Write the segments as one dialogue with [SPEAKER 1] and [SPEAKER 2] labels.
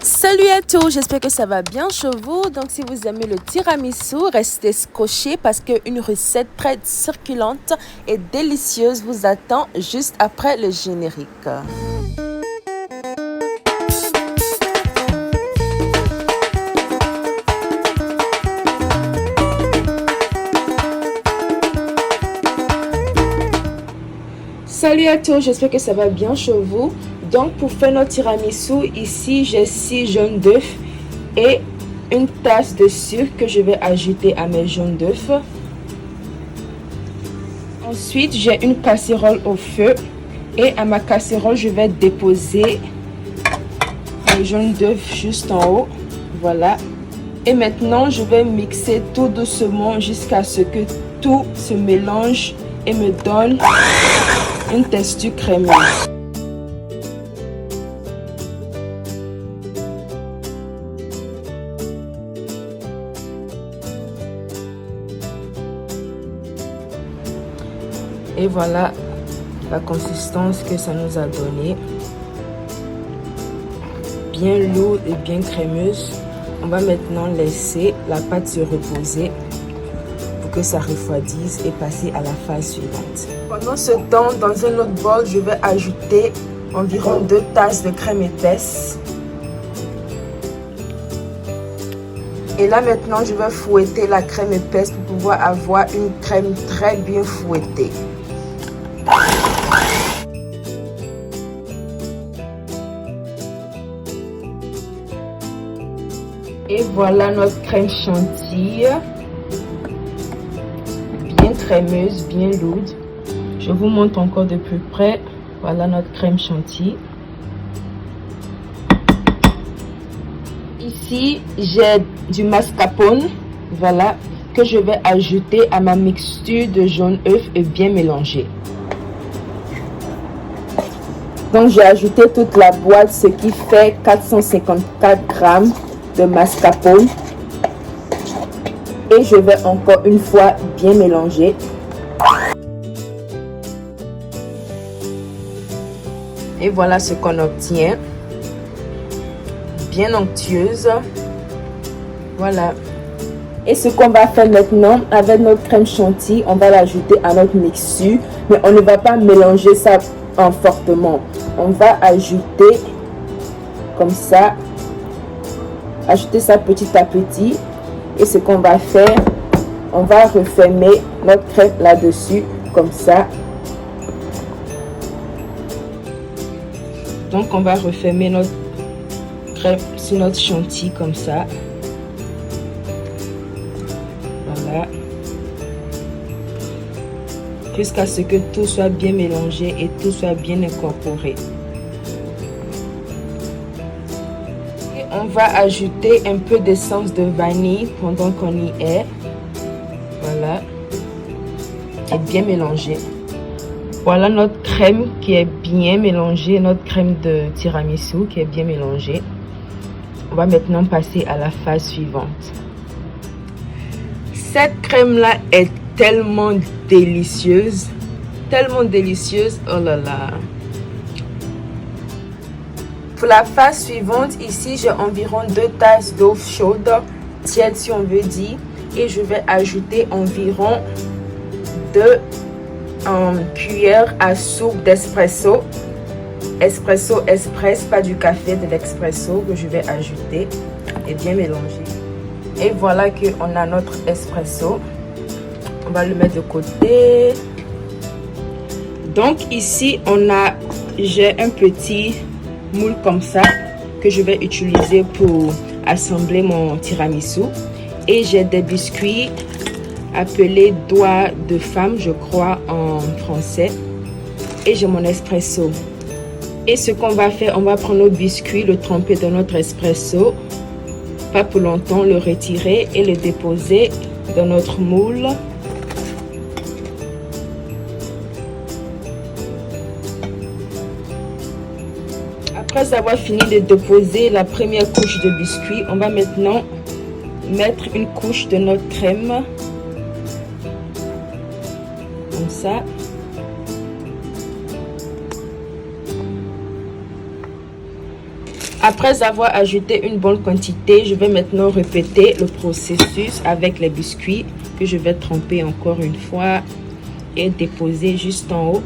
[SPEAKER 1] Salut à tous, j'espère que ça va bien chez vous. Donc si vous aimez le tiramisu, restez scotchés parce qu'une recette très circulante et délicieuse vous attend juste après le générique. Salut à tous, j'espère que ça va bien chez vous. Donc pour faire notre tiramisu, ici j'ai 6 jaunes d'œufs et une tasse de sucre que je vais ajouter à mes jaunes d'œufs. Ensuite j'ai une casserole au feu et à ma casserole je vais déposer les jaunes d'œufs juste en haut. Voilà. Et maintenant je vais mixer tout doucement jusqu'à ce que tout se mélange et me donne une texture crémeuse. Et voilà la consistance que ça nous a donné. Bien lourde et bien crémeuse. On va maintenant laisser la pâte se reposer pour que ça refroidisse et passer à la phase suivante. Pendant ce temps, dans un autre bol, je vais ajouter environ 2 tasses de crème épaisse. Et là maintenant, je vais fouetter la crème épaisse pour pouvoir avoir une crème très bien fouettée. Et voilà notre crème chantilly, bien crémeuse, bien lourde. Je vous montre encore de plus près. Voilà notre crème chantilly. Ici, j'ai du mascarpone, voilà, que je vais ajouter à ma mixture de jaune œuf et bien mélanger. Donc, j'ai ajouté toute la boîte, ce qui fait 454 grammes de mascarpone. Et je vais encore une fois bien mélanger. Et voilà ce qu'on obtient. Bien onctueuse. Voilà. Et ce qu'on va faire maintenant avec notre crème chantilly, on va l'ajouter à notre mixture. Mais on ne va pas mélanger ça fortement. On va ajouter comme ça. Ajouter ça petit à petit. Et ce qu'on va faire, on va refermer notre crème là-dessus comme ça. Donc on va refermer notre crème sur notre chantilly comme ça. Voilà. Jusqu'à ce que tout soit bien mélangé et tout soit bien incorporé. Et on va ajouter un peu d'essence de vanille pendant qu'on y est. Voilà. Et bien mélangé. Voilà notre crème qui est bien mélangée, notre crème de tiramisu qui est bien mélangée. On va maintenant passer à la phase suivante. Cette crème-là est tellement délicieuse, oh là là. Pour la phase suivante, ici j'ai environ 2 tasses d'eau chaude, tiède si on veut dire, et je vais ajouter environ 2 cuillères à soupe d'espresso. Espresso express, pas du café, de l'expresso que je vais ajouter et bien mélanger. Et voilà que on a notre espresso. On va le mettre de côté. Donc ici j'ai un petit moule comme ça que je vais utiliser pour assembler mon tiramisu. Et j'ai des biscuits appelés doigts de femme, je crois en français. Et j'ai mon espresso. Et ce qu'on va faire, on va prendre nos biscuits, le tremper dans notre espresso, pas pour longtemps, le retirer et le déposer dans notre moule. Après avoir fini de déposer la première couche de biscuits, on va maintenant mettre une couche de notre crème, comme ça. Après avoir ajouté une bonne quantité, je vais maintenant répéter le processus avec les biscuits que je vais tremper encore une fois et déposer juste en haut.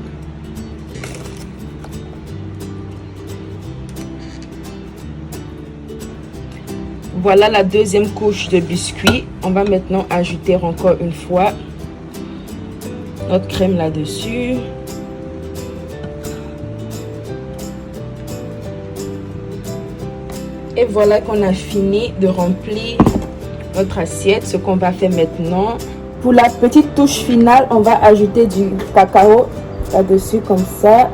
[SPEAKER 1] Voilà la deuxième couche de biscuits. On va maintenant ajouter encore une fois notre crème là-dessus. Et voilà qu'on a fini de remplir notre assiette. Ce qu'on va faire maintenant, pour la petite touche finale, on va ajouter du cacao là-dessus comme ça.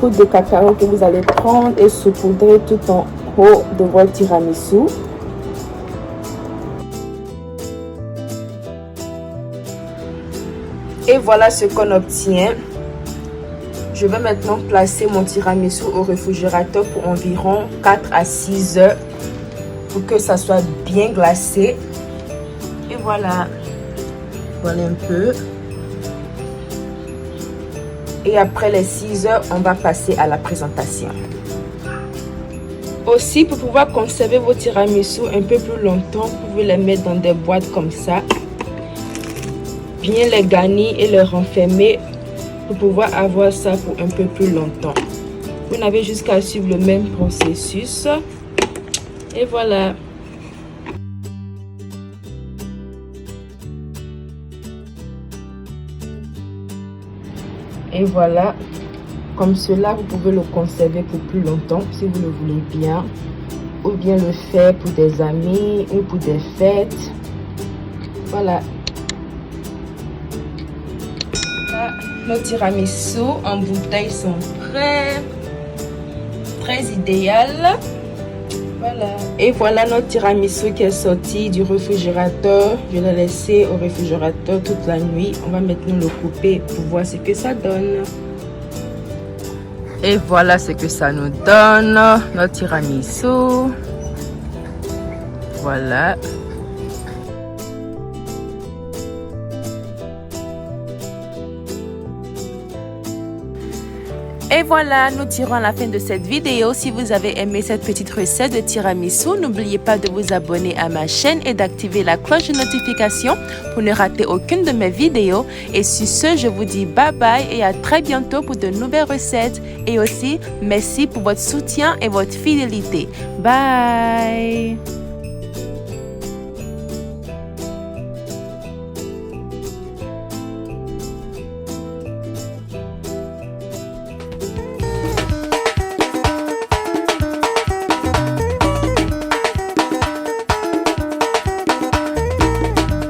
[SPEAKER 1] Poudre de cacao que vous allez prendre et saupoudrer tout en haut de votre tiramisu. Et voilà ce qu'on obtient. Je vais maintenant placer mon tiramisu au réfrigérateur pour environ 4 à 6 heures pour que ça soit bien glacé. Et voilà. Voilà un peu. Et après les 6 heures, on va passer à la présentation. Aussi, pour pouvoir conserver vos tiramisu un peu plus longtemps, vous pouvez les mettre dans des boîtes comme ça. Bien les garnir et les renfermer pour pouvoir avoir ça pour un peu plus longtemps. Vous n'avez jusqu'à suivre le même processus. Et voilà. Et voilà. Comme cela, vous pouvez le conserver pour plus longtemps si vous le voulez bien. Ou bien le faire pour des amis ou pour des fêtes. Voilà. Nos tiramisu en bouteille sont prêts. Très idéal. Voilà. Et voilà notre tiramisu qui est sorti du réfrigérateur. Je l'ai laissé au réfrigérateur toute la nuit. On va maintenant le couper pour voir ce que ça donne. Et voilà ce que ça nous donne. Notre tiramisu. Voilà. Et voilà, nous tirons à la fin de cette vidéo. Si vous avez aimé cette petite recette de tiramisu, n'oubliez pas de vous abonner à ma chaîne et d'activer la cloche de notification pour ne rater aucune de mes vidéos. Et sur ce, je vous dis bye bye et à très bientôt pour de nouvelles recettes. Et aussi, merci pour votre soutien et votre fidélité. Bye!